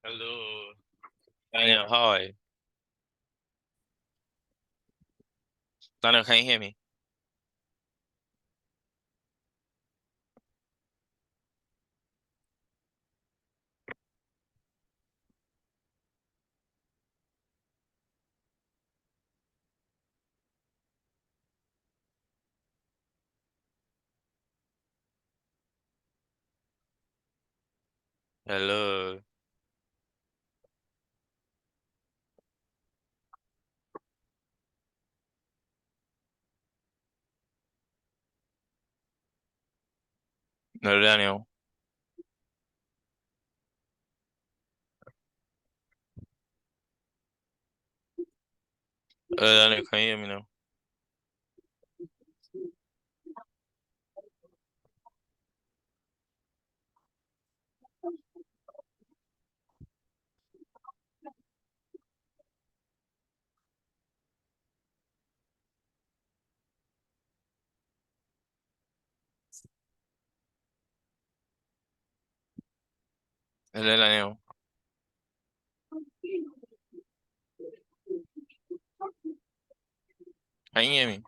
Hello. Daniel, how are you? Daniel, can you hear me? Hello. No, Daniel. Daniel, can you hear me now? Hello, Daniel. Can you hear me?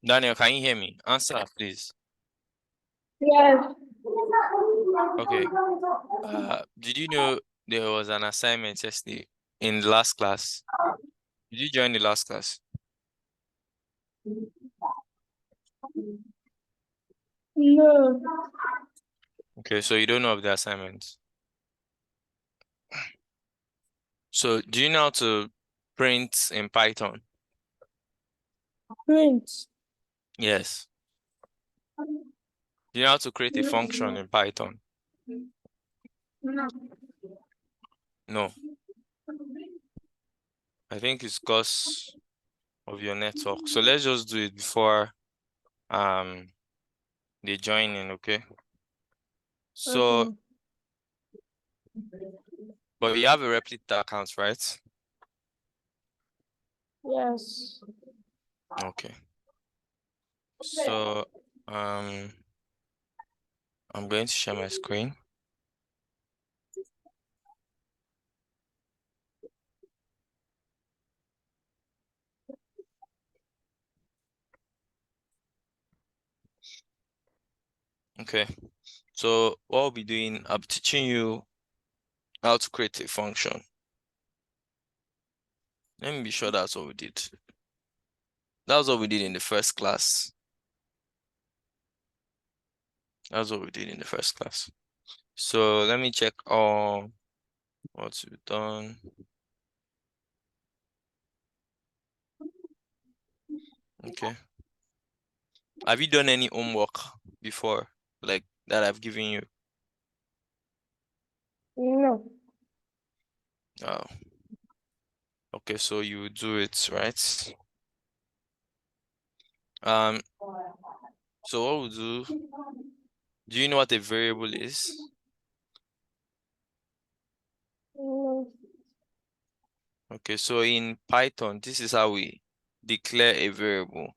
Daniel, can you hear me? Answer, please. Yes. Okay. Did you know there was an assignment yesterday in the last class? Did you join the last class? No. Okay, so you don't know of the assignment. So do you know how to print in Python? Print. Yes. Do you know how to create a function in Python? No. No. I think it's because of your network. So let's just do it before they join in, okay? So, Okay. but you have a Replita account, right? Yes. Okay. So, I'm going to share my screen. Okay. So what I'll be doing, I'll be teaching you how to create a function. Let me be sure that's what we did. That was what we did in the first class. That's what we did in the first class. So let me check all what we've done. Okay. Have you done any homework before, like that I've given you? No. Oh. Okay, so you do it, right? So what we'll do you know what a variable is? No. Okay, so in Python, this is how we declare a variable.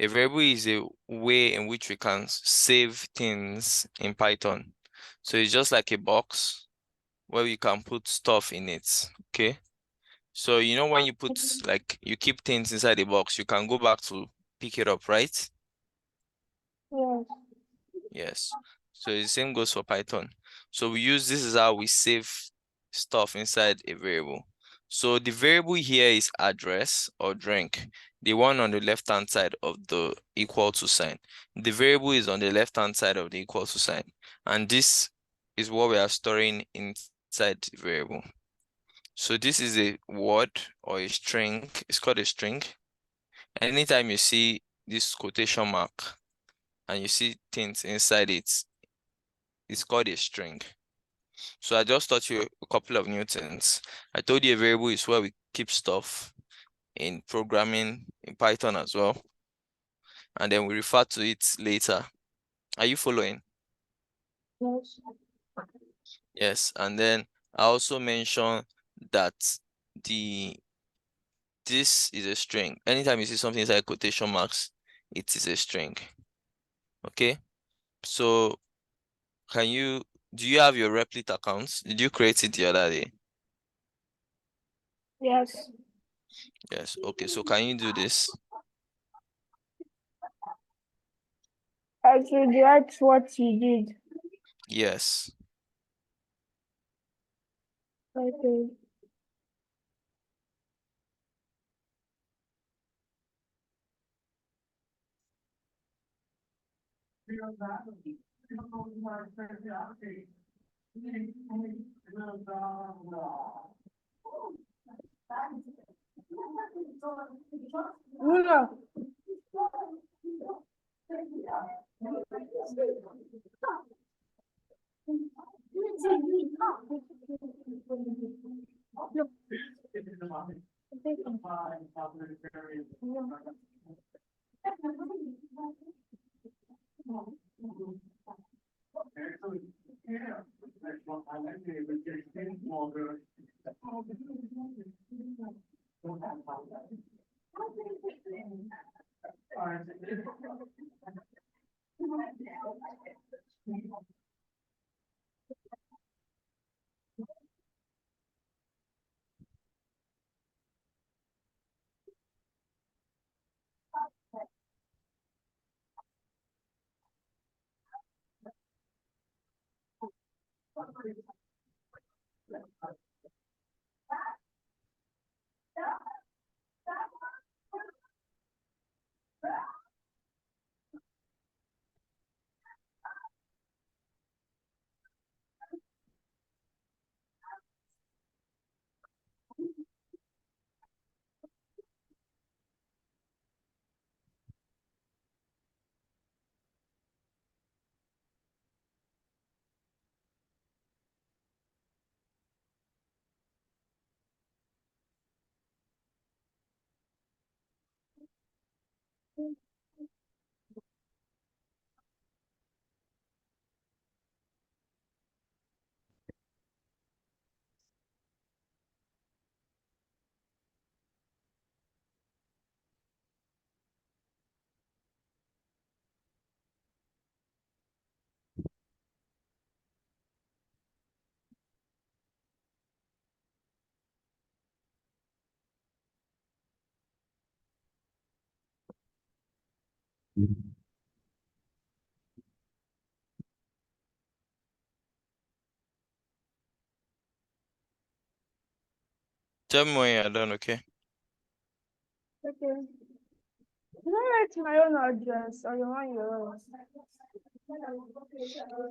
A variable is a way in which we can save things in Python. So it's just like a box where you can put stuff in it, okay? So you know when you put, like, you keep things inside the box, you can go back to pick it up, right? Yes. Yes. So the same goes for Python. So we use this is how we save stuff inside a variable. So the variable here is address or drink, the one on the left hand side of the equal to sign. The variable is on the left hand side of the equal to sign. And this is what we are storing inside the variable. So this is a word or a string. It's called a string. Anytime you see this quotation mark and you see things inside it, it's called a string. So I just taught you a couple of new things. I told you a variable is where we keep stuff in programming in Python as well, and then we refer to it later. Are you following? Yes. Yes, and then I also mentioned that the this is a string. Anytime you see something inside quotation marks, it is a string. Okay, so do you have your Replit account? Did you create it the other day? Yes. Yes. Okay, so can you do this? I should write what you did. Yes. Okay. Luna. Tell me when you're done, okay? Okay. Can I write my own address or the one you wrote?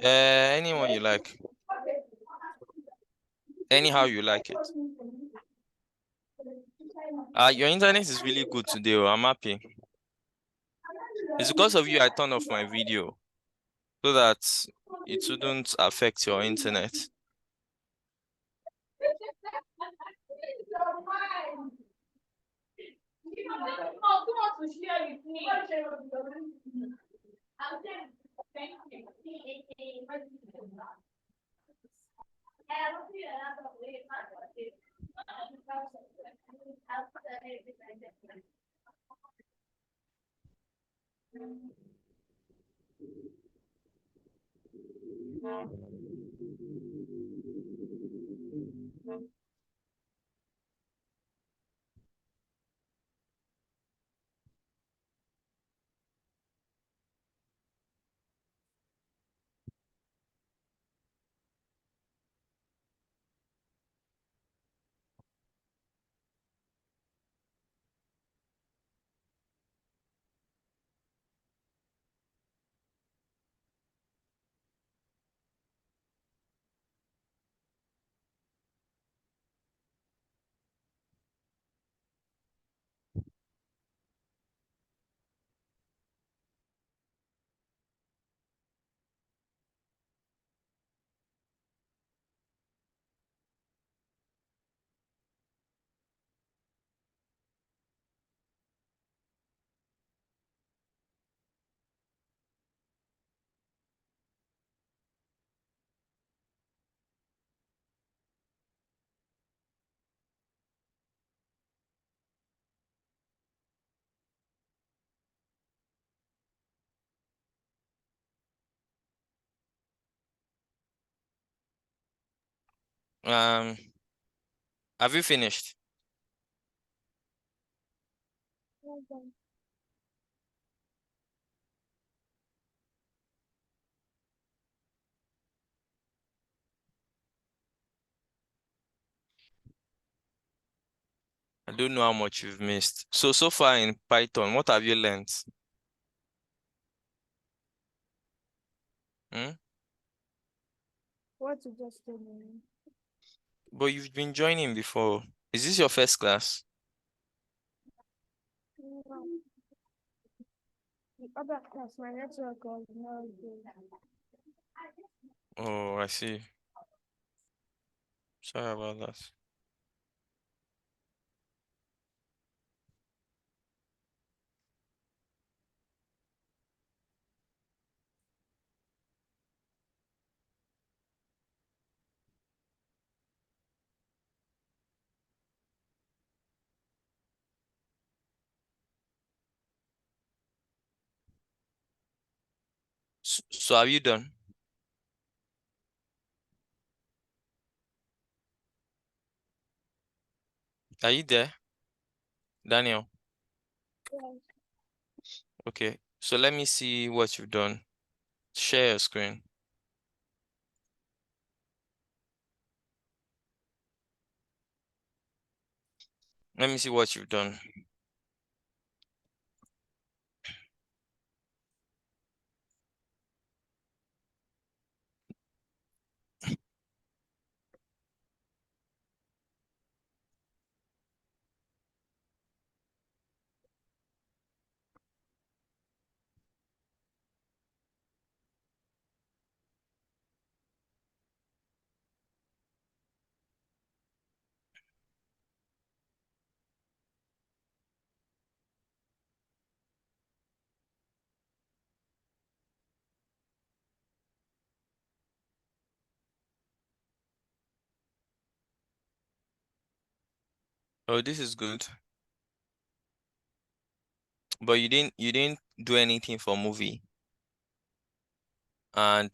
Anyone you like. Anyhow you like it. Your internet is really good today. Oh, I'm happy. It's because of you I turned off my video so that it wouldn't affect your internet. Um, have you finished? Okay. I don't know how much you've missed. So far in Python, what have you learned? Hmm? What you just told me. But you've been joining before. Is this your first class? No. The other class, my network was not good. Oh, I see. Sorry about that. So have you done? Are you there, Daniel? Yes. Okay. So let me see what you've done. Share your screen. Let me see what you've done. Oh, this is good. But you didn't do anything for movie. And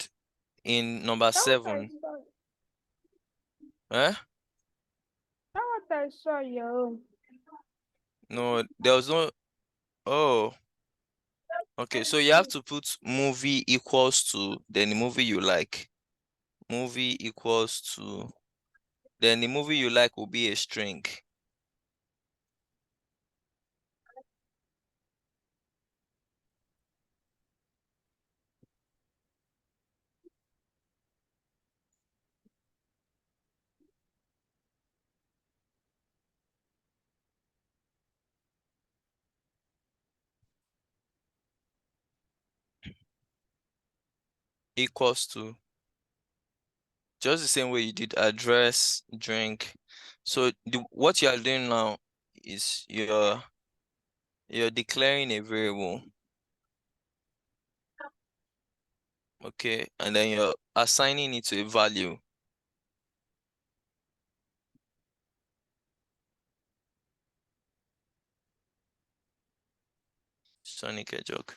in number That what I 7, saw. eh? That what I saw, yo. No, there was no. Oh, okay. I So you have see. to put movie equals to then the movie you like. Movie equals to then the movie you like will be a string. Equals to just the same way you did address, drink. So what you are doing now is you're declaring a variable, okay, and then you're assigning it to a value. Sonic Hedgehog.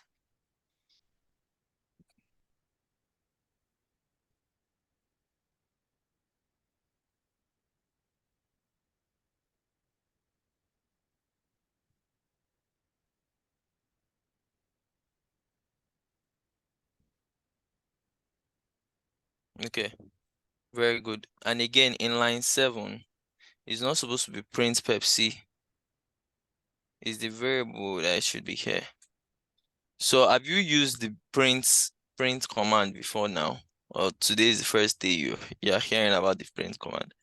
Okay, very good. And again, in line 7, it's not supposed to be print Pepsi. It's the variable that should be here. So have you used the print command before now? Or today is the first day you're hearing about the print command?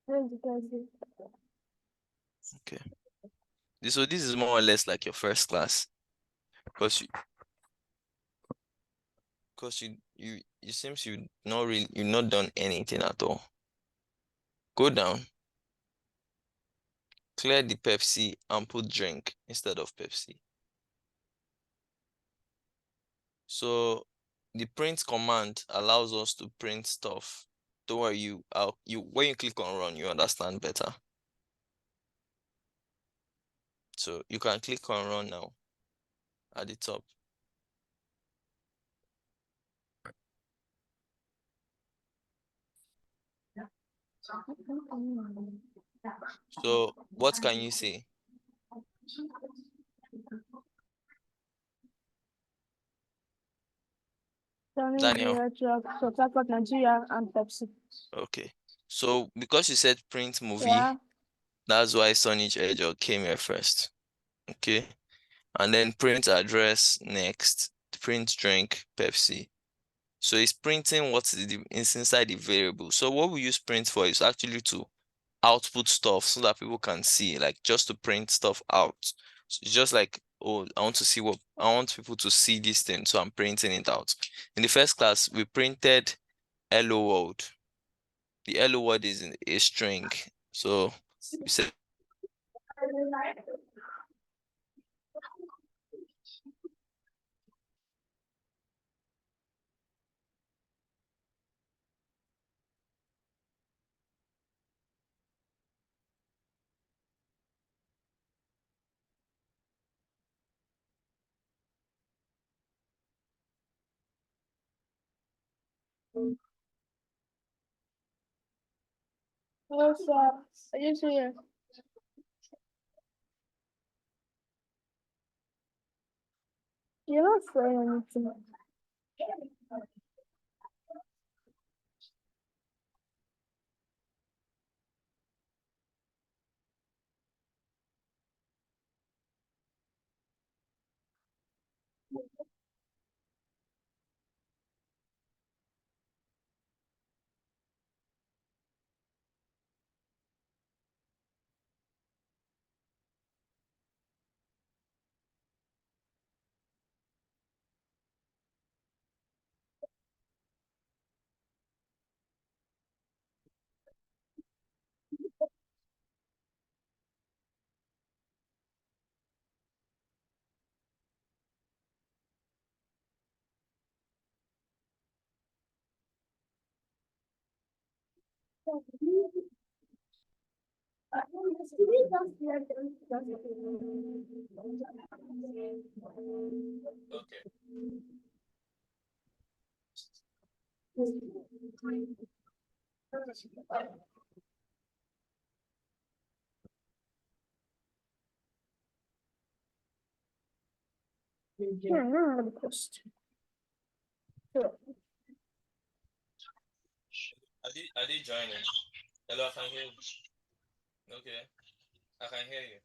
Yes, because it. Okay. So this is more or less like your first class. Because you it seems you've not done anything at all. Go down, clear the Pepsi and put drink instead of Pepsi. So the print command allows us to print stuff. Don't worry, you when you click on run, you understand better. So you can click on run now at the top. So what can you say? Turning Daniel? the drug, South Nigeria, and Pepsi. Okay. So because you said print movie, Yeah. that's why Sonic Hedgehog came here first. Okay. And then print address next. Print drink, Pepsi. So it's printing what is inside the variable. So what we use print for is actually to output stuff so that people can see, like just to print stuff out. So it's just like, oh, I want to see what I want people to see this thing, so I'm printing it out. In the first class, we printed hello world. The hello word is in a string. So we said Hello, sir. Are you here? You're not saying anything. okay. The post. Are they joining? Hello, I can hear you. Okay, I can hear you.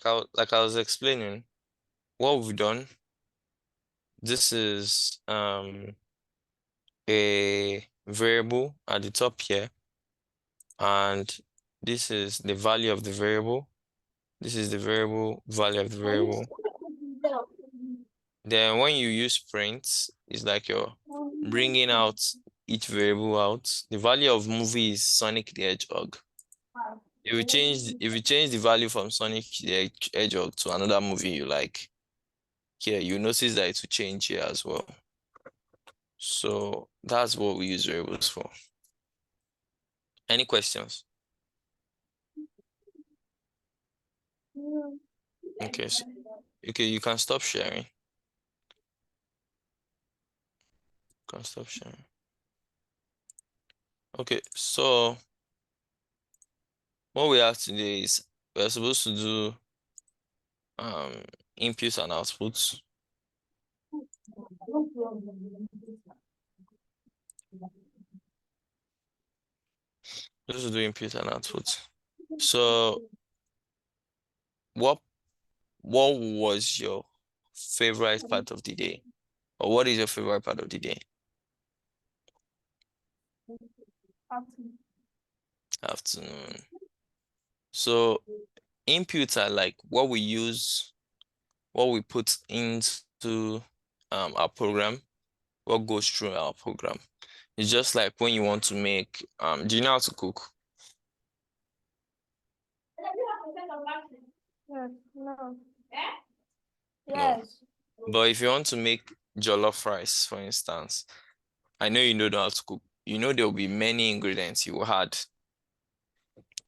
Like I was explaining, what we've done, this is a variable at the top here, and this is the value of the variable. This is the variable value of the variable. Then when you use print, it's like you're bringing out each variable out. The value of movie is Sonic the Hedgehog. If you change the value from Sonic the Hedgehog to another movie you like, here you notice that it will change here as well. So that's what we use variables for. Any questions? Okay, so okay, you can stop sharing. You can stop sharing. Okay, so what we have today is we're supposed to do um inputs and outputs. Supposed to do inputs and outputs. So what what was your favorite part of the day? Or what is your favorite part of the day? Afternoon. So inputs are like what we use, what we put into our program, what goes through our program. It's just like when you want to make do you know how to cook? Yes, no. No. Yes. But if you want to make jollof rice, for instance, I know you know how to cook. You know there will be many ingredients you will add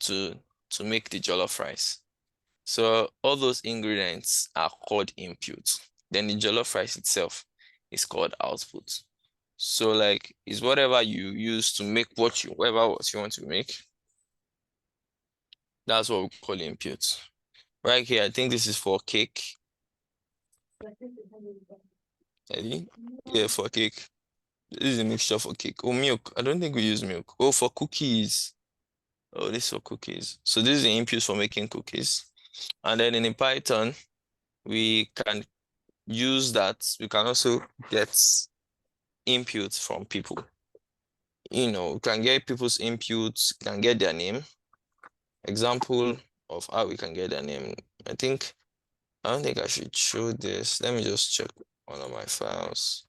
to to make the jollof rice. So all those ingredients are called inputs. Then the jollof rice itself is called output. So like it's whatever you use to make whatever what you want to make. That's what we call inputs. Right here, I think this is for cake. I think, yeah, for cake. This is a mixture for cake. Oh, milk. I don't think we use milk. Oh, for cookies. Oh, this is for cookies. So this is the inputs for making cookies. And then in Python, we can use that. We can also get inputs from people. We can get people's inputs, can get their name. Example of how we can get their name. I don't think I should show this. Let me just check one of my files.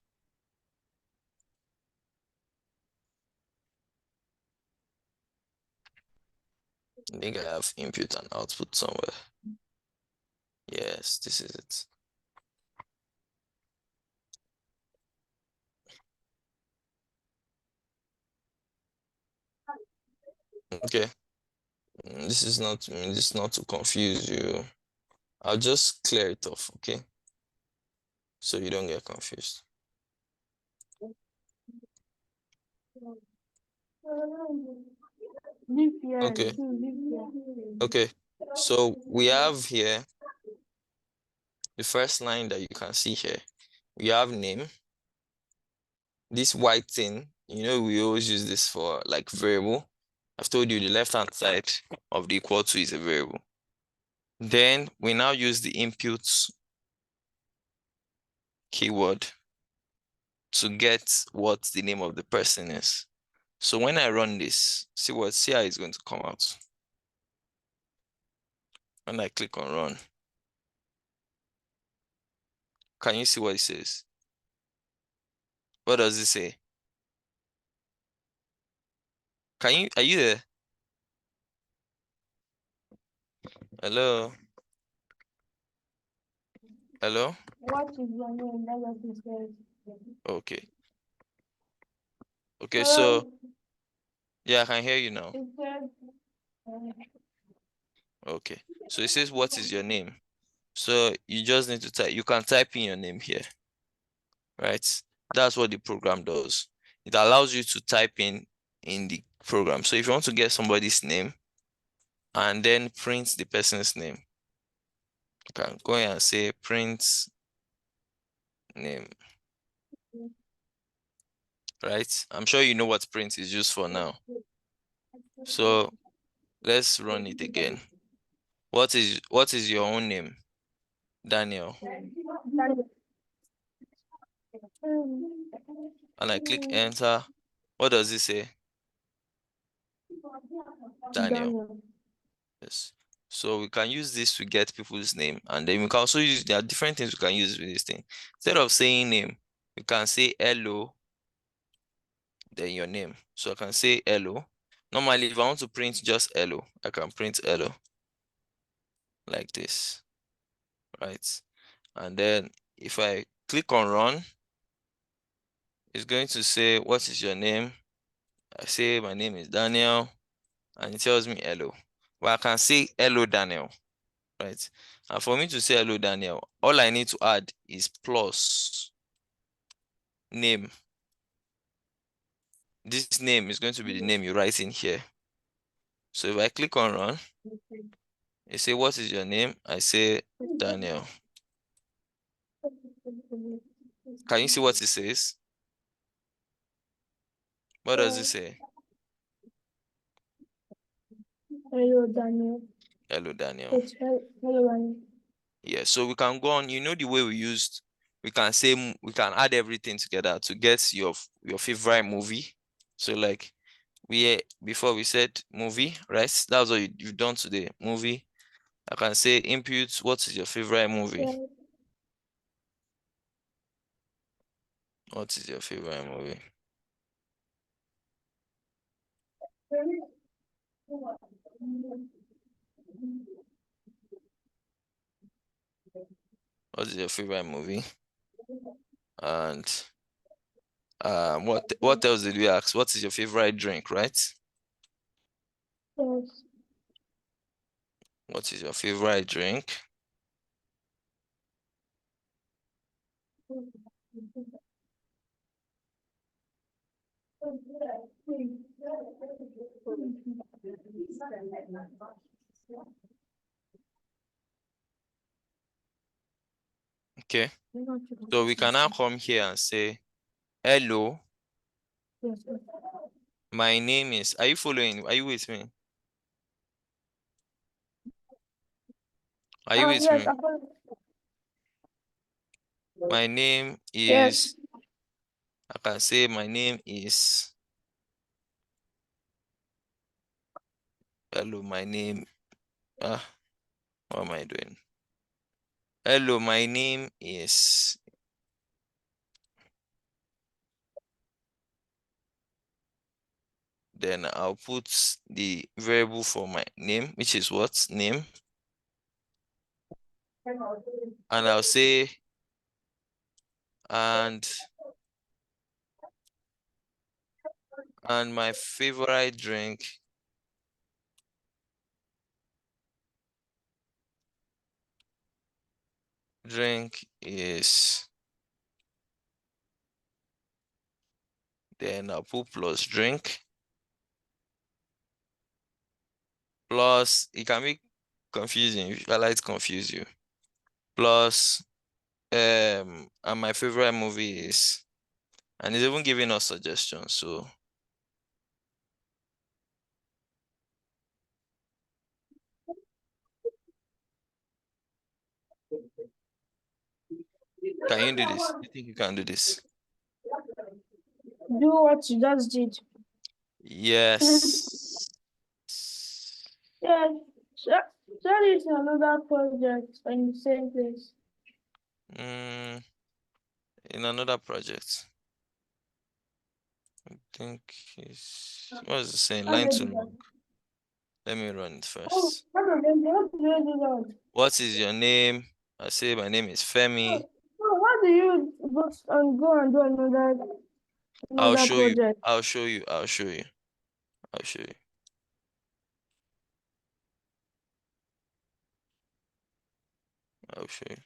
I think I have input and output somewhere. Yes, this is it. Okay. This is not to confuse you. I'll just clear it off, okay? So you don't get confused. Live here. Okay. Live here. Okay. So we have here the first line that you can see here. We have name. This white thing, we always use this for like variable. I've told you the left-hand side of the equal to is a variable. Then we now use the input keyword to get what the name of the person is. So when I run this, see how it's going to come out. When I click on run, can you see what it says? What does it say? Are you there? Hello? Hello? What is your name? That's what it says. Okay. Okay, so Hello. yeah, I can hear you now. It says. Okay. So it says, what is your name? So you just need to you can type in your name here, right? That's what the program does. It allows you to type in the program. So if you want to get somebody's name and then print the person's name, you can go and say print name, right? I'm sure you know what print is used for now. So let's run it again. What is your own name? Daniel. And I click enter. What does it say? Daniel. Daniel. Yes. So we can use this to get people's name, and then we can also use, there are different things we can use with this thing. Instead of saying name, you can say hello, then your name. So I can say hello. Normally, if I want to print just hello, I can print hello like this, right? And then if I click on run, it's going to say, what is your name? I say my name is Daniel, and it tells me hello. Well, I can say hello, Daniel, right? And for me to say hello, Daniel, all I need to add is plus name. This name is going to be the name you write in here. So if I click on run, it say, what is your name? I say Daniel. Can you see what it says? What does it say? Hello, Daniel. Hello, Daniel. It's hello, Daniel. Yeah, so we can go on. You know the way we can say, we can add everything together to get your favorite movie. So like before we said movie, right? That's what you've done today. Movie. I can say input, what is your favorite movie? What is your favorite movie? What is your favorite movie? And what else did we ask? What is your favorite drink, right? Yes. What is your favorite drink? Okay. So we can now come here and say, hello, Yes. my name is, are you following? Are you with me? Are you with Yes. me? My name Yes. is, I can say my name is, hello, my name, what am I doing? Hello, my name is, then I'll put the variable for my name, which is what? Name. And I'll say, and my favorite drink is, then I'll put plus drink, plus, it can be confusing if I like to confuse you. Plus, and my favorite movie is, and it's even giving us suggestions. So can you do this? You think you can do this? Do what you just did. Yes. Yes. Share it in another project in the same place. Mm, in another project. I think it's, what is it saying? How do Line you too do that? long. Let me run it Oh, first. how do you do that? What is your name? I say my name is Femi. So why do you go and do I'll another show you. project? I'll show you. I'll show you. I'll show you. I'll show you.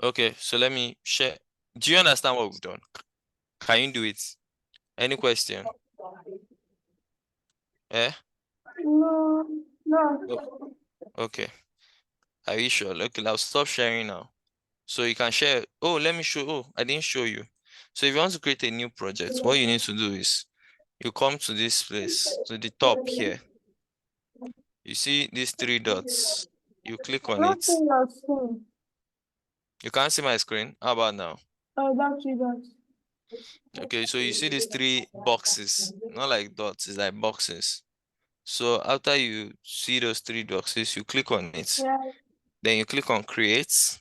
Okay, so let me share. Do you understand what we've done? Can you do it? Any question? Eh? No, Oh, no. okay. Are you sure? Okay, I'll stop sharing now. So you can share. Oh, let me show. Oh, I didn't show you. So if you want to create a new project, what you need to do is you come to this place, to the top here. You see these three dots. You click on Not it. in your screen. You can't see my screen. How about now? Oh, that's you that. Okay, so you see these three boxes, not like dots, it's like boxes. So after you see those three boxes, you click on it. Yeah. Then you click on create,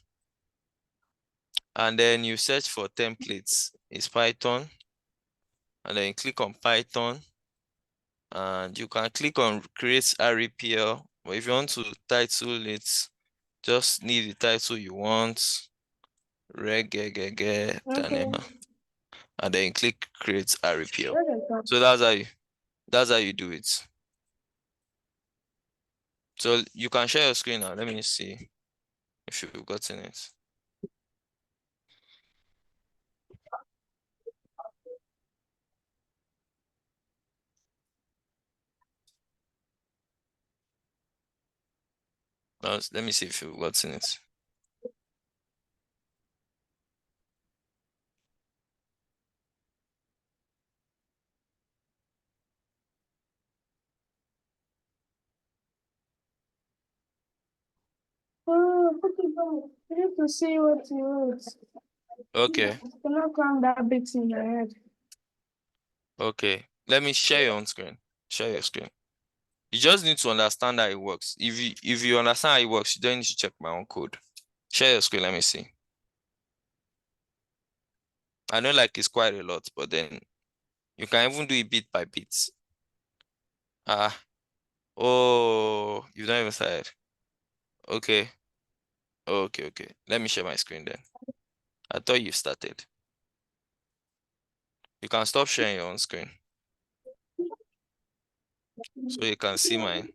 and then you search for templates. It's Python, and then you click on Python, and you can click on create REPL. But if you want to title it, just need the title you want, reggae, Okay. and then click create REPL. Okay. So that's how you do it. So you can share your screen now. Let me see if you've gotten it. Now, let me see if you've gotten it. Oh, okay, go. You need to see what you wrote. Okay, You cannot cram that bit in your head. okay. Let me share your own screen. Share your screen. You just need to understand how it works. If you understand how it works, you don't need to check my own code. Share your screen, let me see. I know like it's quite a lot, but then you can even do it bit by bit. Ah, oh, you've not even started. Okay, okay. Let me share my screen then. I thought you started. You can stop sharing your own screen so you can see mine.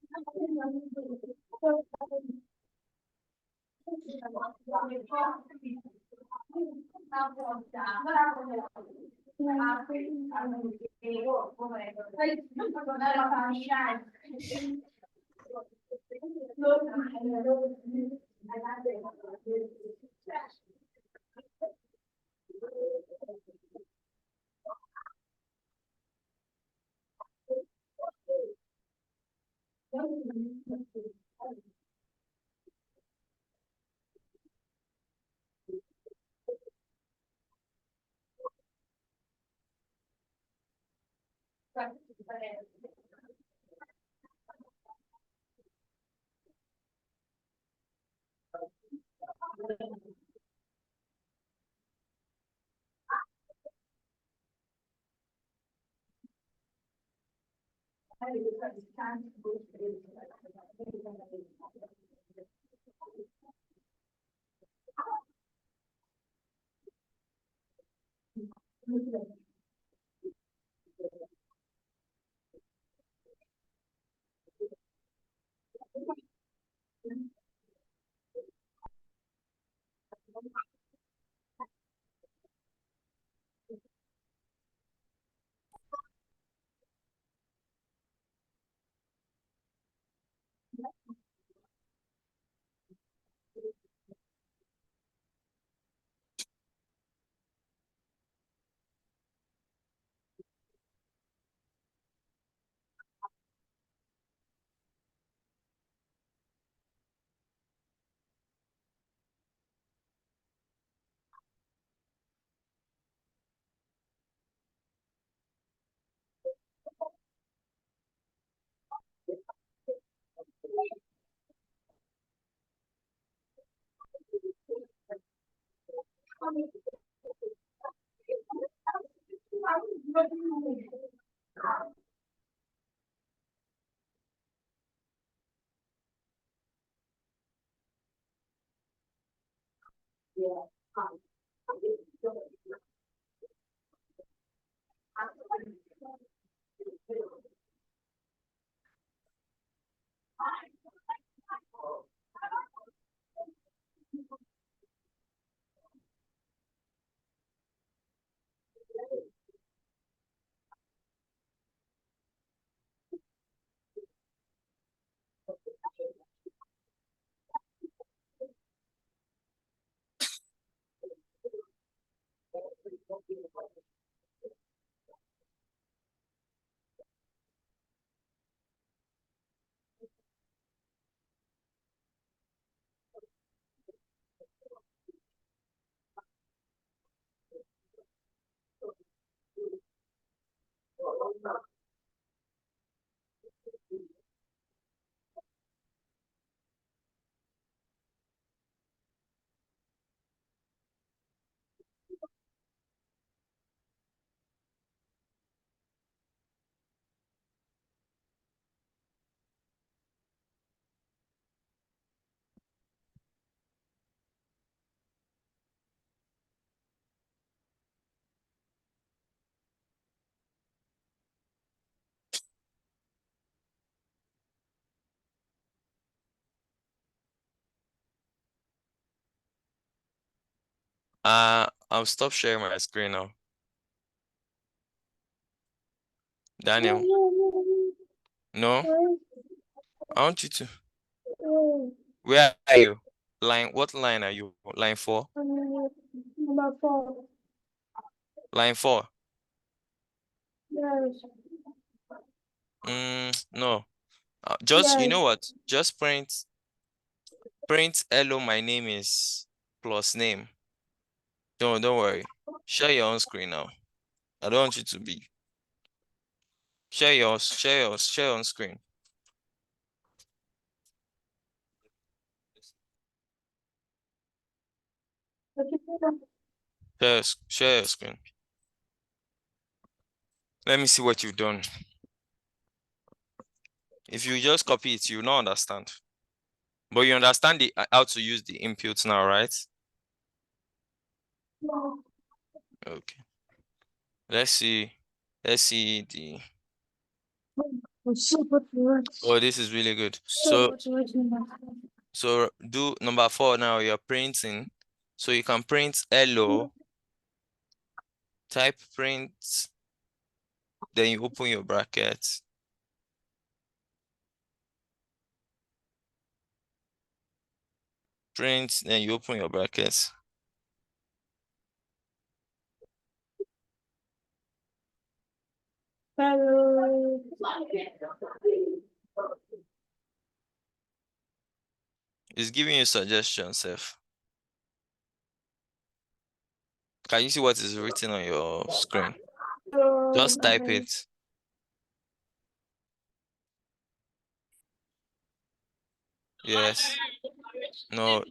I'll stop sharing my screen now. Daniel, no, I want you to. Where are you? What line are you? Line 4? Number 4. Line 4? Yes. No. Just, you Yes. know what? Just print hello, my name is plus name. Don't worry. Share your own screen now. I don't want you to be. Share your own screen. Share your screen. Let me see what you've done. If you just copy it, you will not understand. But you understand how to use the inputs now, right? Okay. Let's see. Let's see the. Oh, this is really good. So do number 4 now. You're printing. So you can print hello. Type print. Then you open your brackets. Print. Then you open your brackets. Hello. It's giving you suggestions, Seth. Can you see what is written on your screen? Just type it. Yes. No.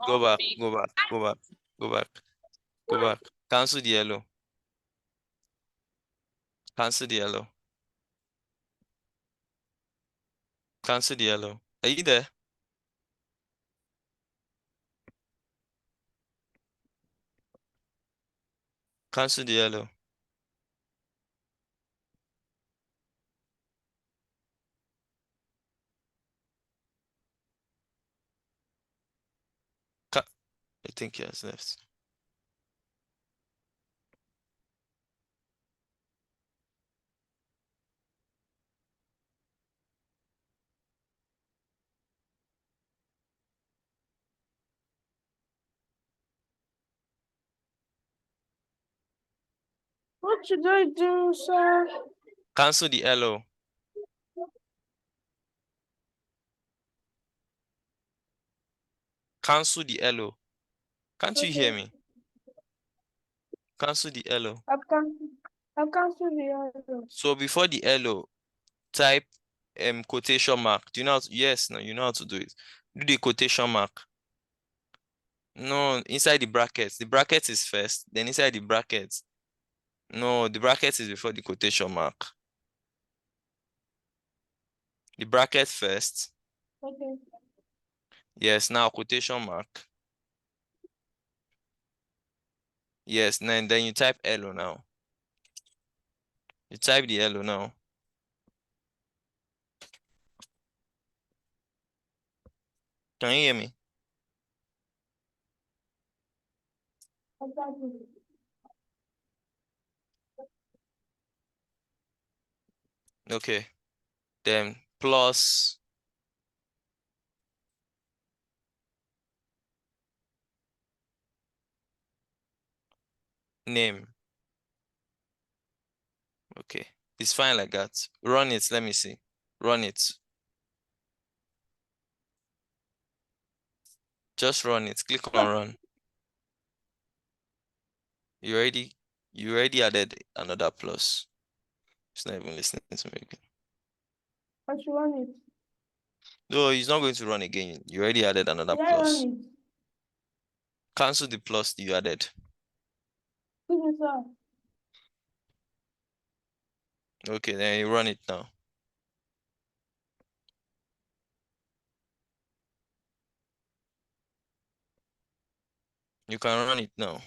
Go back. Go back. Go back. Go back. Go back. Cancel the yellow. Cancel the yellow. Cancel the yellow. Are you there? Cancel the yellow. Ca I think he has left. What should I do, sir? Cancel the yellow. Cancel the yellow. Can't you hear Okay. me? Cancel the yellow. I've canceled the other. So before the yellow, type quotation mark. Do you know how to, yes, no, you know how to do it. Do the quotation mark. No, inside the brackets. The bracket is first, then inside the brackets. No, the bracket is before the quotation mark. The bracket first. Okay. Yes, now quotation mark. Yes, then you type hello now. You type the hello now. Can you hear me? I've canceled it. Okay. Then plus name. Okay. It's fine like that. Run it. Let me see. Run it. Just run it. Click on run. You already you already added another plus. It's not even listening to me again. I should run it. No, he's not going to run again. You already added another Did I run plus. it? Cancel the plus you added. Excuse me, sir. Okay, then you run it now. You can run it now.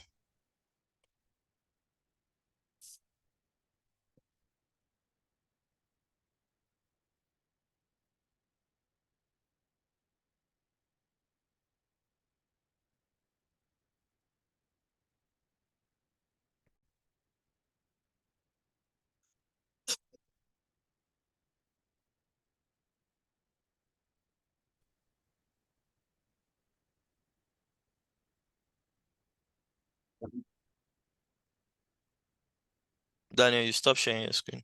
Daniel, you stop sharing your screen.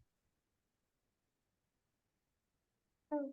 Oh.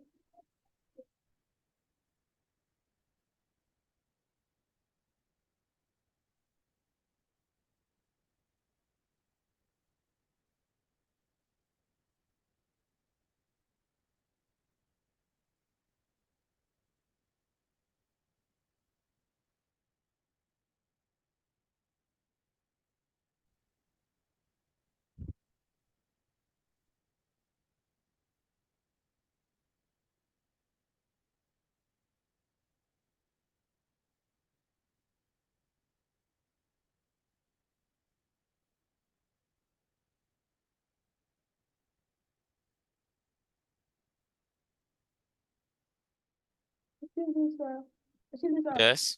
Excuse me, sir. Excuse me, sir. Yes.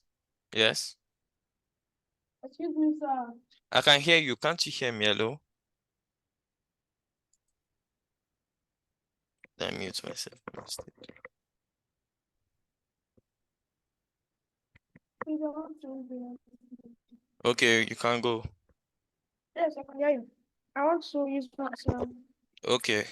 Yes. Excuse me, sir. I can hear you. Can't you hear me? Hello? Let me mute myself. Please, I want to be. Okay, you can go. Yes, I can hear you. I want to use my sound. Okay.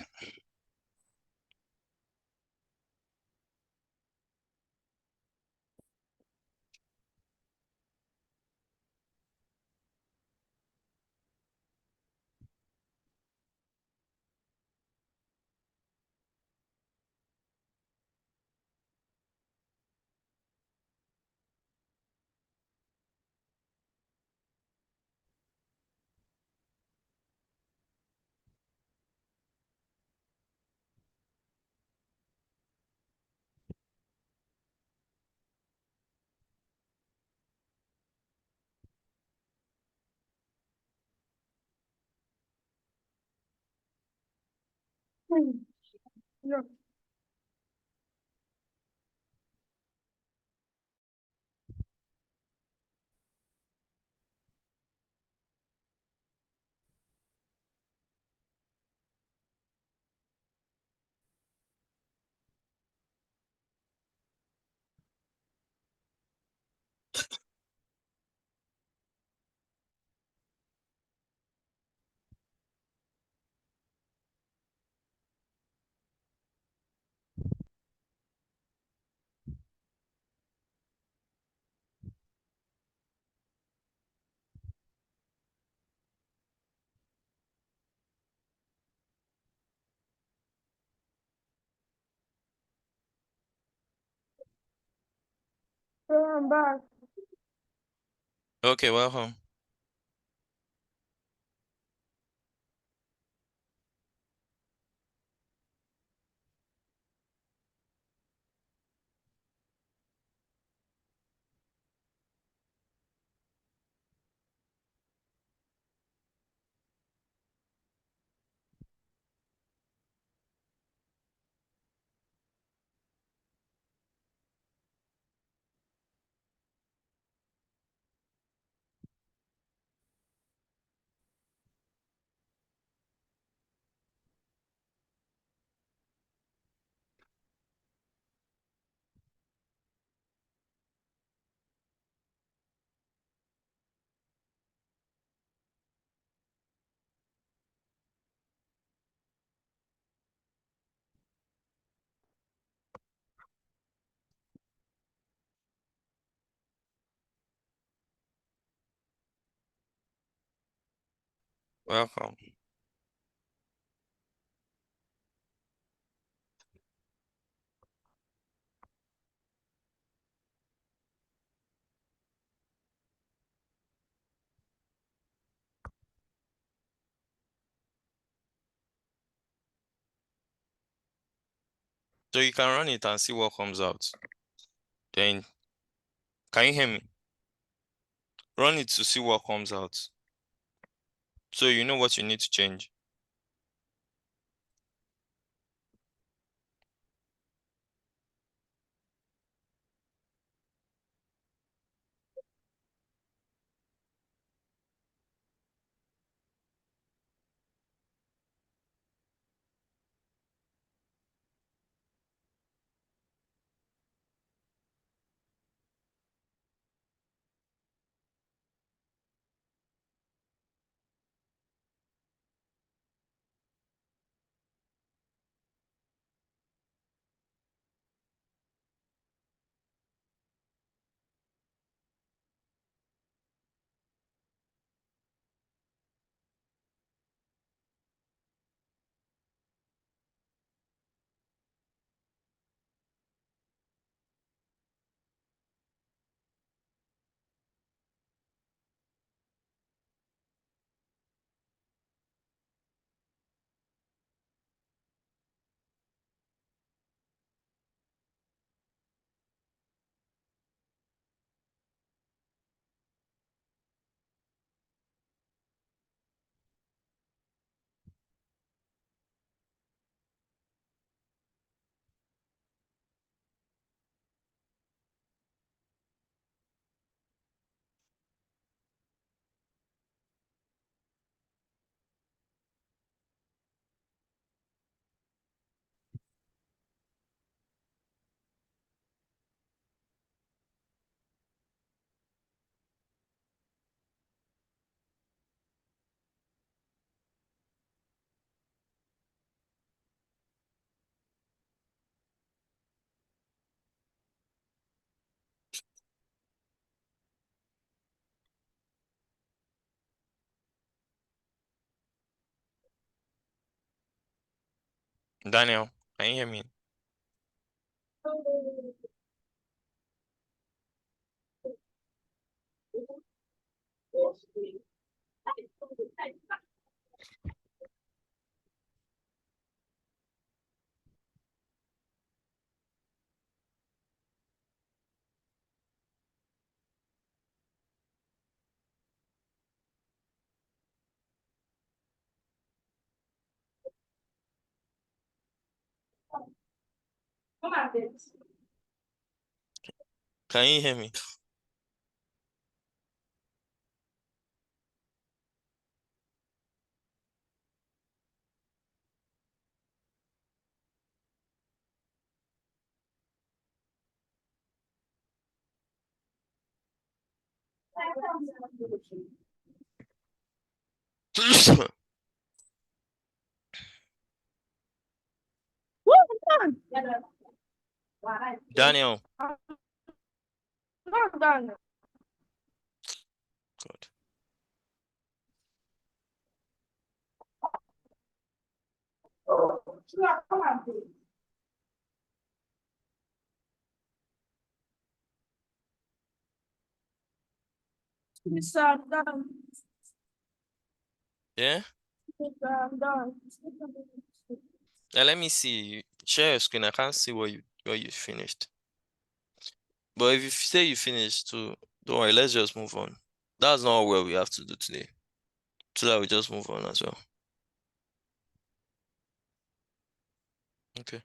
Yeah. So I'm back. Okay, welcome. Welcome. So you can run it and see what comes out. Then, can you hear me? Run it to see what comes out. So you know what you need to change. Daniel, can you hear me? Can you hear me? Daniel, Not done. God. Yes, I'm done. Yeah? Yes, I'm done. Now let me see. Share your screen. I can't see what you finished. But if you say you finished too, don't worry, let's just move on. That's not what we have to do today. So that we just move on as well. Okay.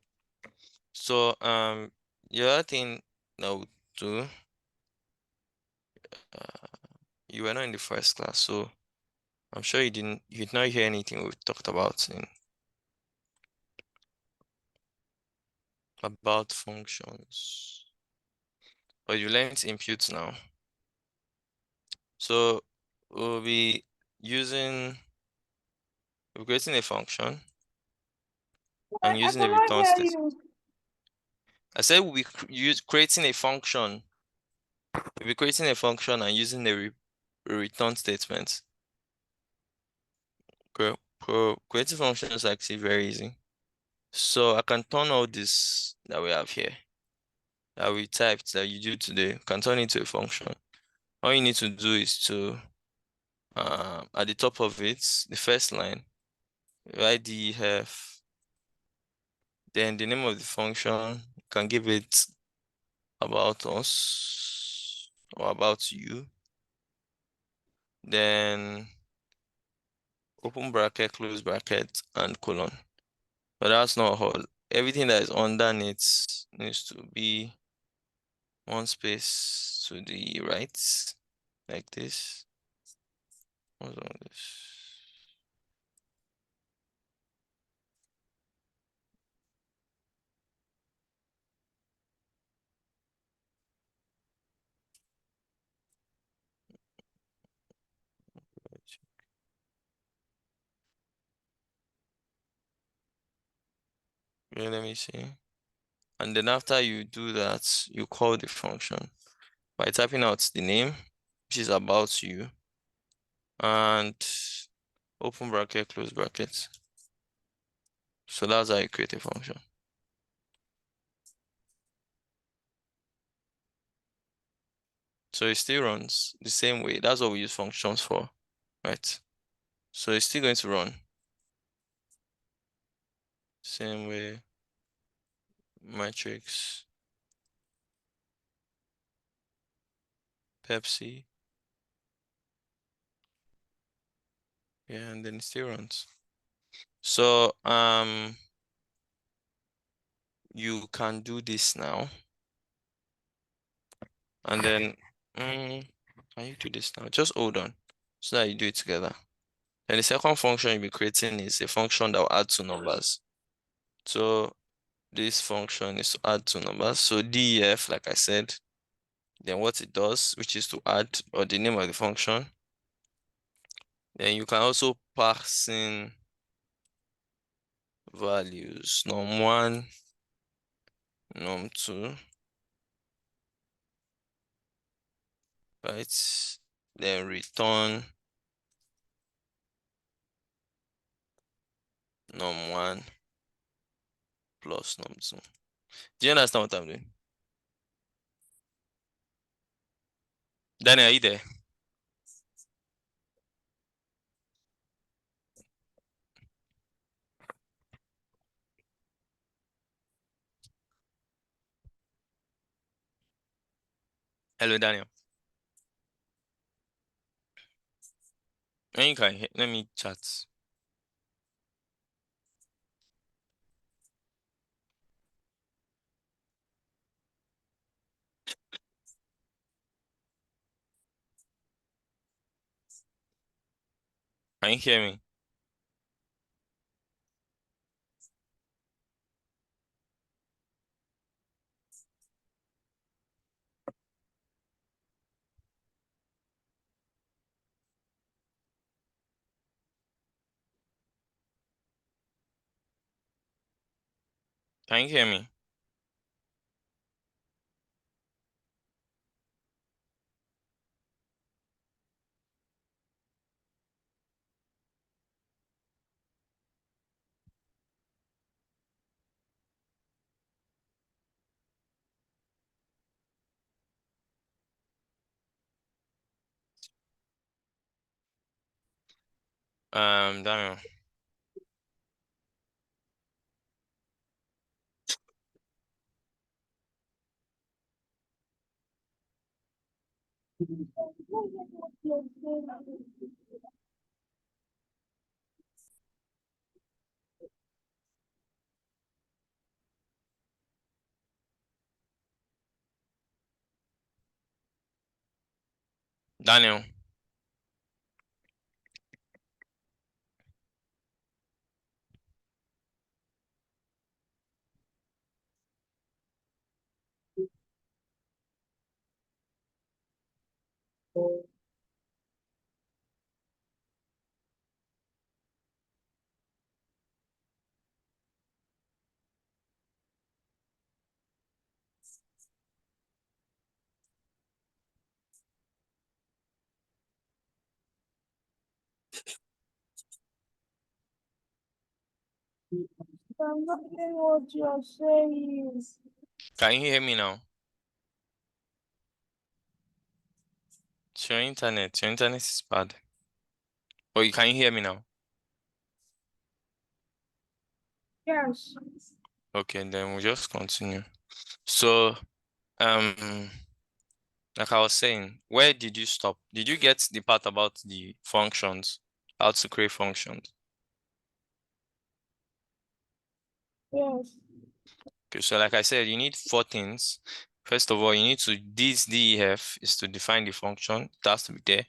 So the other thing that we do, you were not in the first class, so I'm sure you did not hear anything we talked about functions. But you learned impute now. So we'll be using we're creating a function and I using a cannot return hear statement. you. I said we'll be creating a function. We'll be creating a function and using a return statement. Okay. Creating functions is actually very easy. So I can turn all this that we have here, that we typed, that you do today, can turn into a function. All you need to do is to, at the top of it, the first line, write def, then the name of the function, you can give it about us or about you. Then open bracket, close bracket, and colon. But that's not all. Everything that is underneath needs to be one space to the right, like this. What's wrong with this? Okay, let me see. And then after you do that, you call the function by typing out the name, which is about you, and open bracket, close bracket. So that's how you create a function. So it still runs the same way. That's what we use functions for, right? So it's still going to run same way, matrix, Pepsi, yeah, and then it still runs. So you can do this now, and then can you do this now? Just hold on, so that you do it together. And the second function you'll be creating is a function that will add two numbers. So this function is to add two numbers. So def, like I said, then what it does, which is to add, or the name of the function. Then you can also pass in values, num1, num2, right? Then return num1, plus num2. Do you understand what I'm doing? Daniel, are you there? Hello, Daniel. When you can hear, let me chat. Can you hear me? Can you hear me? Daniel. Daniel. I'm not hearing what you're saying. Can you hear me now? It's your internet. Your internet is bad. Oh, you can you hear me now? Yes. Okay, then we'll just continue. So, um, like I was saying, where did you stop? Did you get the part about the functions, how to create functions? Yes. Okay, so like I said, you need four things. First of all, you need to, this DEF is to define the function. It has to be there.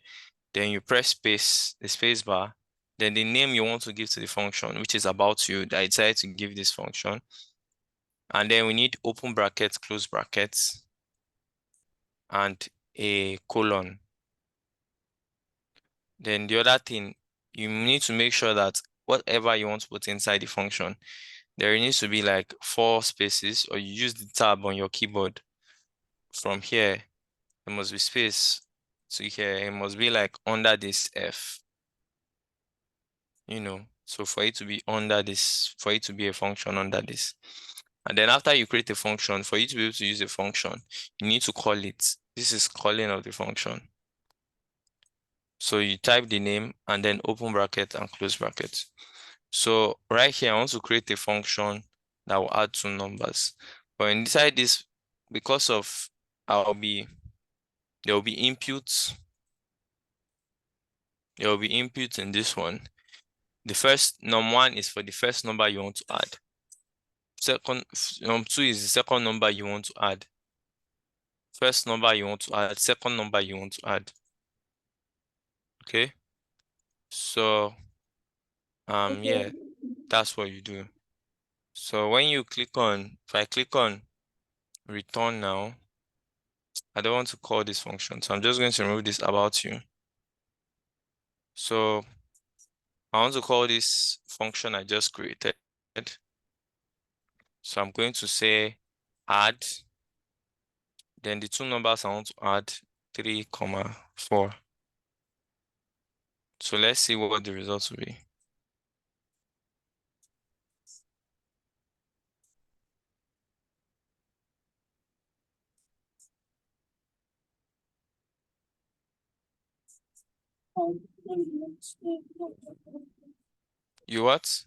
Then you press space, the space bar. Then the name you want to give to the function, which is about you, that I decided to give this function. And then we need open brackets, close brackets, and a colon. Then the other thing, you need to make sure that whatever you want to put inside the function, there needs to be like four spaces, or you use the tab on your keyboard. From here, there must be space to here. It must be like under this F, So for it to be under this, for it to be a function under this. And then after you create a function, for you to be able to use a function, you need to call it. This is calling of the function. So you type the name and then open bracket and close bracket. So right here, I want to create a function that will add two numbers. But inside this, because of there will be inputs. There will be inputs in this one. The first num1 is for the first number you want to add. Second, num2 is the second number you want to add. First number you want to add, second number you want to add. Okay. So yeah, Okay. that's what you do. So when you click on, if I click on return now, I don't want to call this function, so I'm just going to remove this about you. So I want to call this function I just created. So I'm going to say add, then the two numbers I want to add, 3, 4. So let's see what the results will be. You what?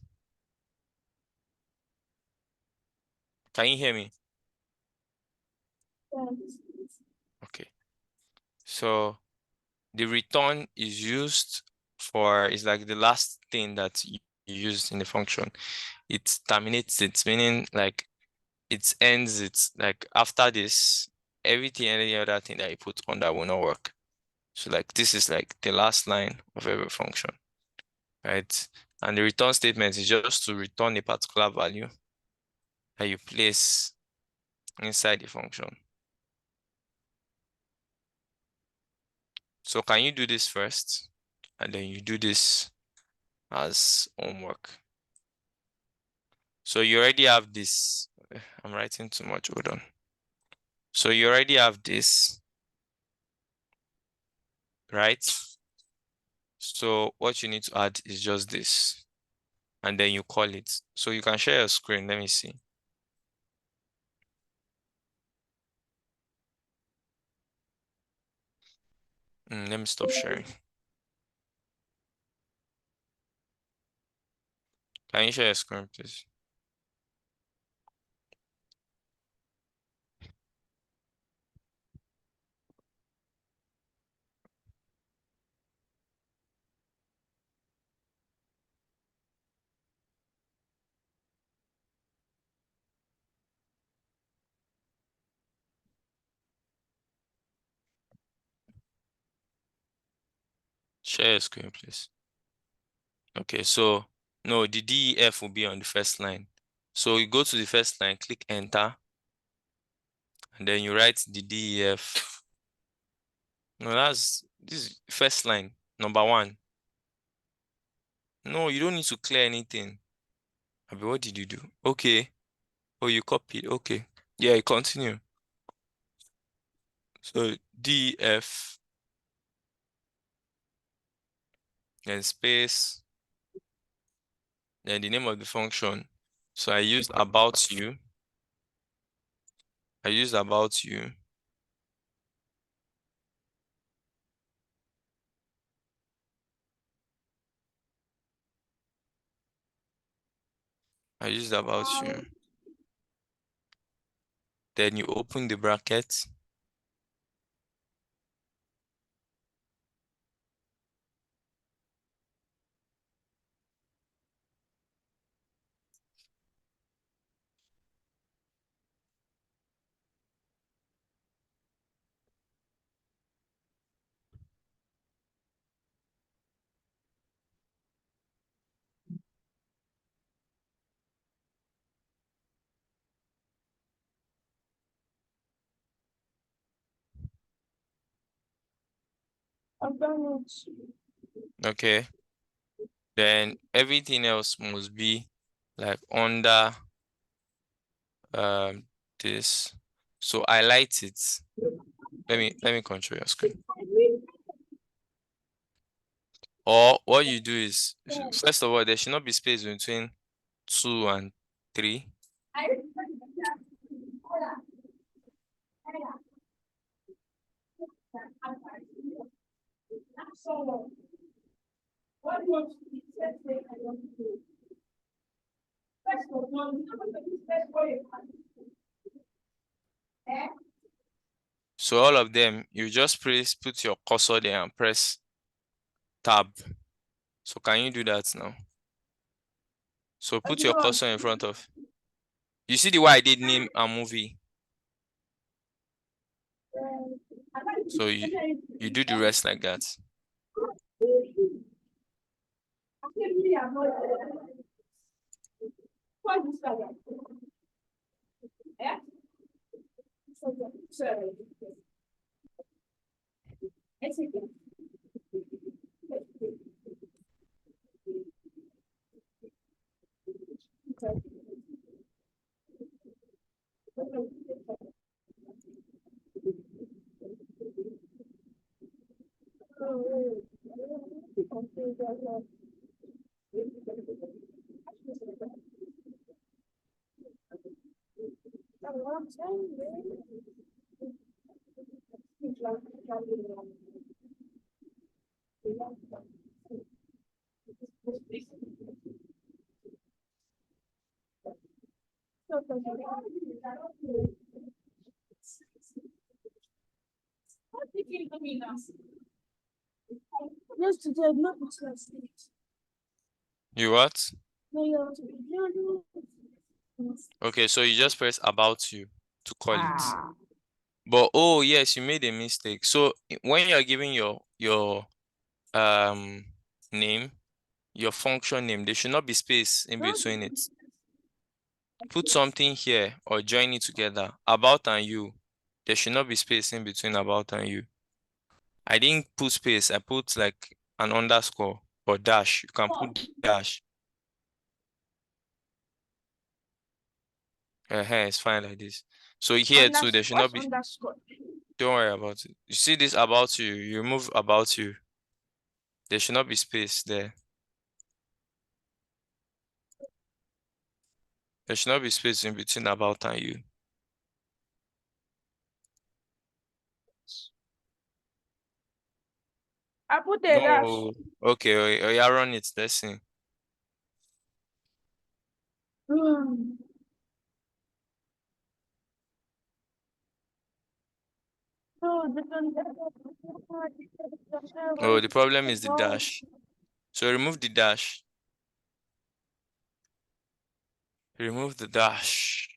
Can you hear me? Okay. So the return is used for, it's like the last thing that you use in the function. It terminates it, meaning like it ends it. Like after this, everything, any other thing that you put on that will not work. So like this is like the last line of every function, right? And the return statement is just to return a particular value that you place inside the function. So can you do this first? And then you do this as homework. So you already have this. I'm writing too much, hold on. So you already have this, right? So what you need to add is just this. And then you call it. So you can share your screen. Let me see. Let me stop sharing. Can you share your screen, please? Share your screen, please. Okay, so no, the DEF will be on the first line. So you go to the first line, click enter, and then you write the DEF. No, this is first line, number 1. No, you don't need to clear anything. Abi, what did you do? Okay. Oh, you copied. Okay. Yeah, you continue. So DEF, then space, then the name of the function. So I used about you. I used about you. I used about you. Then you open the bracket. I've done it. Okay. Then everything else must be like under this. So highlight it. Let me control your screen. Or what you do is, first of all, there should not be space between 2 and 3. So all of them, you just put your cursor there and press tab. So can you do that now? So put your cursor in front of. You see the way I did name a movie. So you do the rest like that. Yesterday, not You what? no, Okay, so you just press about you to call it. Ah. But oh yes, you made a mistake. So when you're giving your um name, your function name, there should not be space in between it. Put something here or join it together. About and you. There should not be space in between about and you. I didn't put space. I put like an underscore or dash. You can put dash. It's fine like this. So here too, there should not What's be. underscore? Don't worry about it. You see this about you. You remove about you. There should not be space there. There should not be space in between about and you. I put a dash. No. Okay. Oh, yeah, run it. Let's see. Hmm. No, Oh, the problem is the dash. So remove the dash. Remove the dash.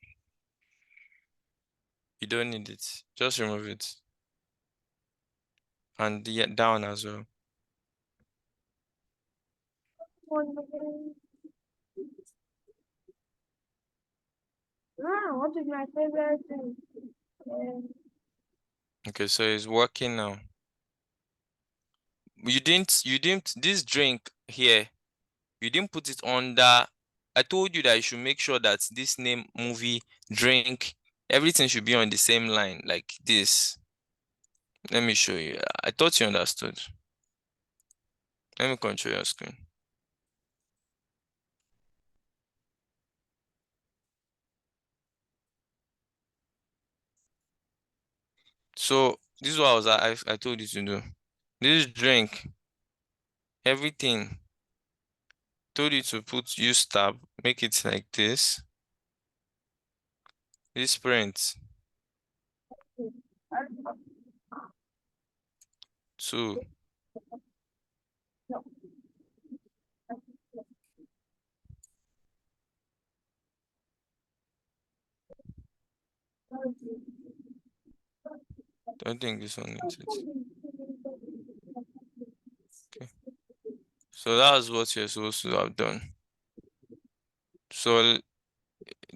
You don't need it. Just remove it. And the down as well. What is my favorite thing? Okay, so it's working now. You didn't this drink here, you didn't put it under. I told you that you should make sure that this name, movie, drink, everything should be on the same line like this. Let me show you. I thought you understood. Let me control your screen. So this is what I told you to do. This drink, everything. Told you to use tab, make it like this. This print. Two. Don't think this one needs it. Okay. So that's what you're supposed to have done. So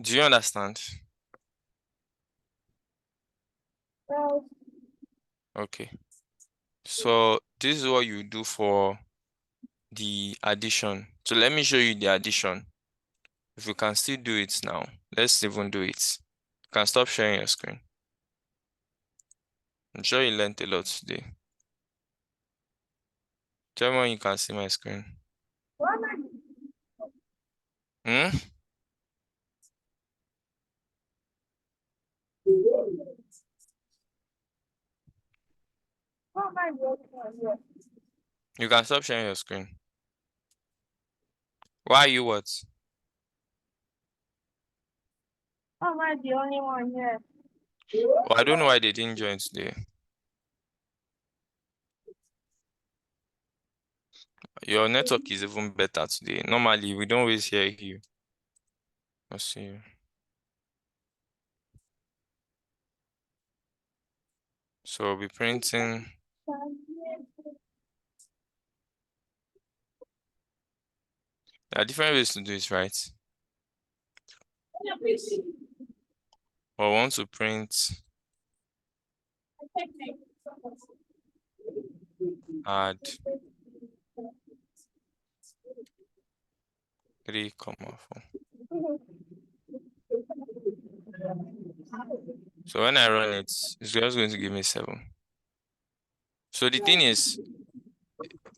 do you understand? Okay. So this is what you do for the addition. So let me show you the addition. If you can still do it now, let's even do it. You can stop sharing your screen. I'm sure you learned a lot today. Tell me when you can see my screen. Hmm? You can stop sharing your screen. Why are you what? How am I the only one here? Oh, I don't know why they didn't join today. Your network is even better today. Normally, we don't always hear you. Let's see. So we'll be printing. There are different ways to do it, right? Or want to print, add 3,4. So when I run it, it's just going to give me 7. So the thing is,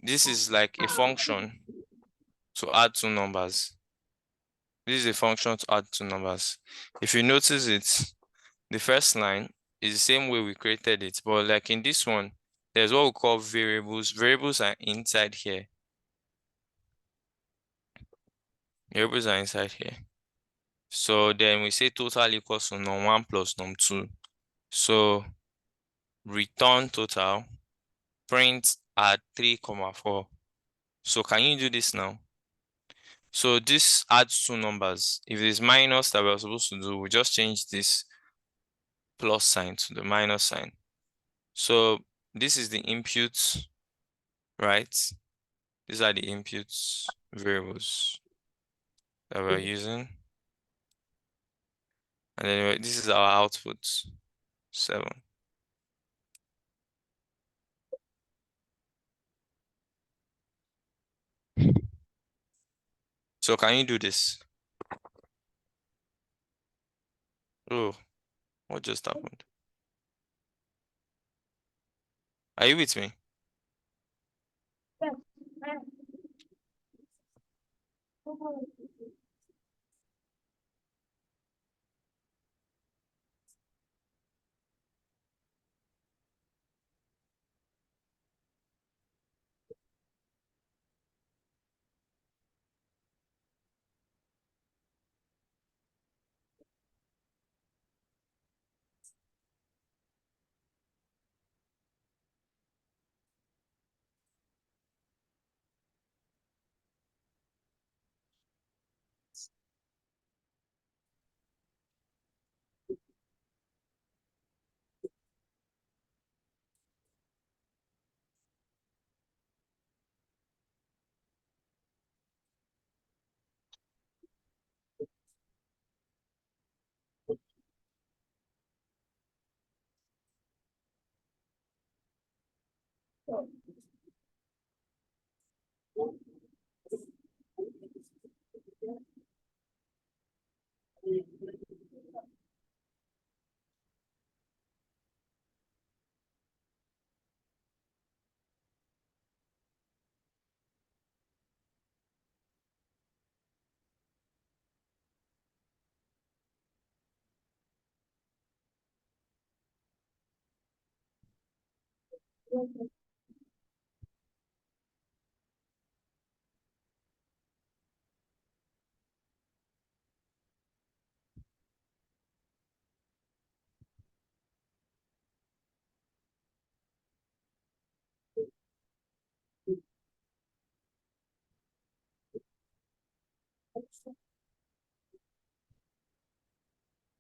this is like a function to add 2 numbers. This is a function to add 2 numbers. If you notice it, the first line is the same way we created it, but like in this one, there's what we call variables. Variables are inside here. Variables are inside here. So then we say total equals to num1 plus num2. So return total, print at 3, 4. So can you do this now? So this adds two numbers. If it's minus that we're supposed to do, we just change this plus sign to the minus sign. So this is the inputs, right? These are the inputs variables that we're using. And then this is our output, 7. So can you do this? Oh, what just happened? Are you with me? Yes.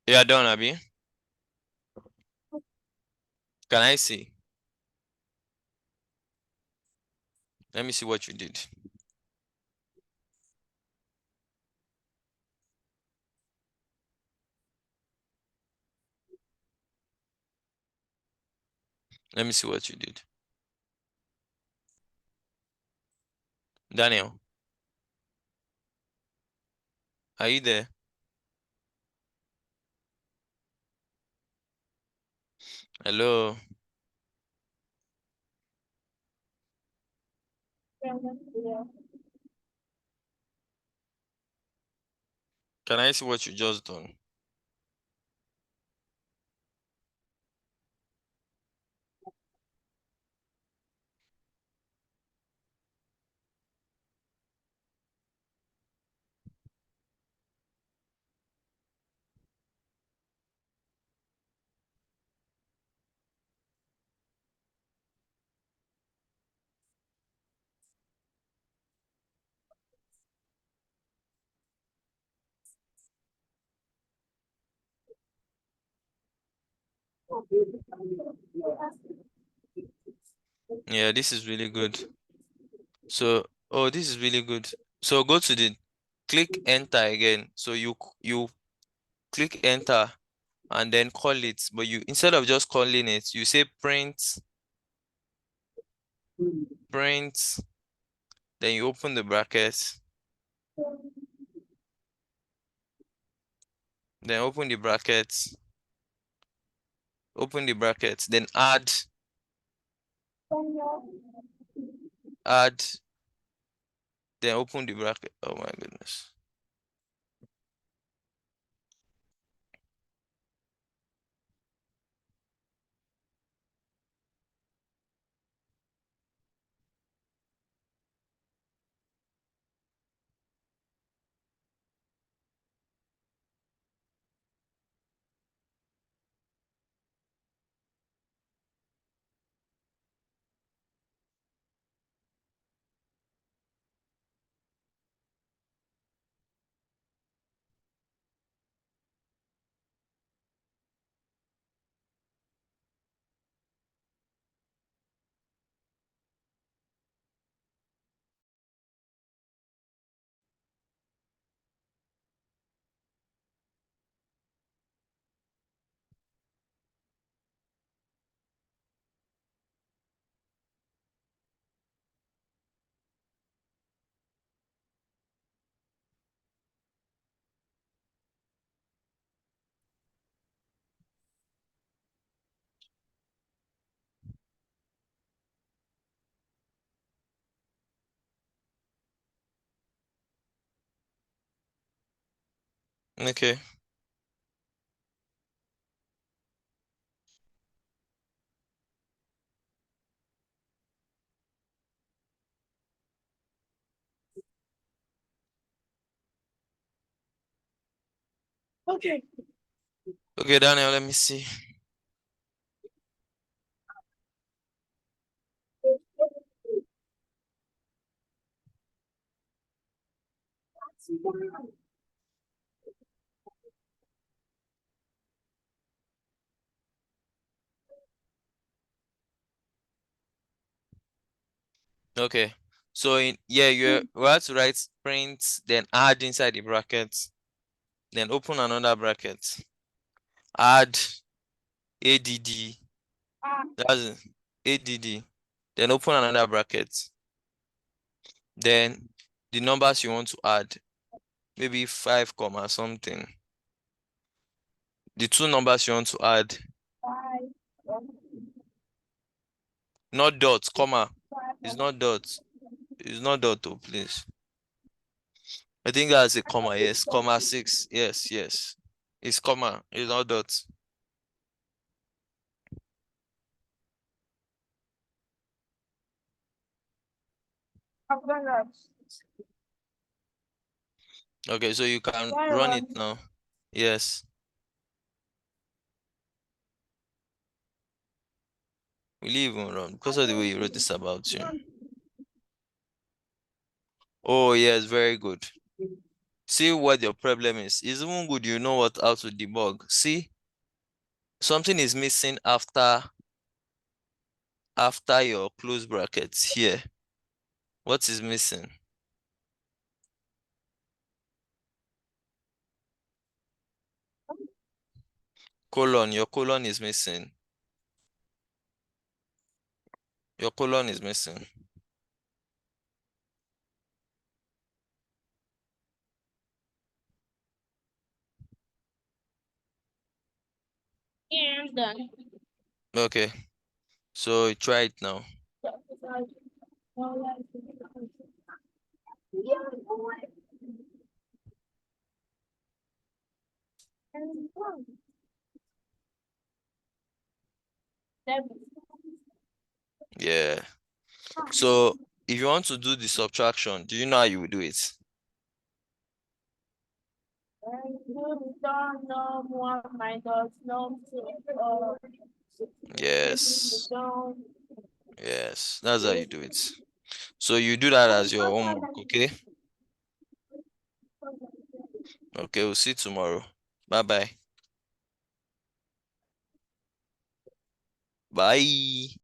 You are done, Abby. Can I see? Let me see what you did. Let me see what you did. Daniel, are you there? Hello. Can I see what you just done? Yeah, this is really good. So, oh, this is really good. So go to the click enter again. So you click enter and then call it, but you instead of just calling it, you say print, then you open the brackets, then open the brackets, then add, then open the bracket. Oh my goodness. Okay. Okay. Okay, Daniel, let me see. Okay. So in yeah, we have to write print, then add inside the bracket, then open another bracket. Add ADD. That's ADD. Then open another bracket. Then the numbers you want to add, maybe 5 comma something. The two numbers you want to add, not dots, comma. It's not dots. It's not dot, oh, please. I think that's a comma. Yes, comma 6. Yes, yes. It's comma. It's not dots. I've done that. Okay, so you can Why run it one? now. Yes. Will you even run? Because of the way you wrote this about you. Oh, yes, very good. See what your problem is. It's even good you know what how to debug. See, something is missing after your close brackets here. What is missing? Colon. Your colon is missing. Your colon is missing. Yeah, I'm done. Okay, so try it now. Yeah. So if you want to do the subtraction, do you know how you will do it? No more minus no Yes. Yes. That's how you do it. So you do that as your homework, okay? Okay, we'll see you tomorrow. Bye bye. Bye.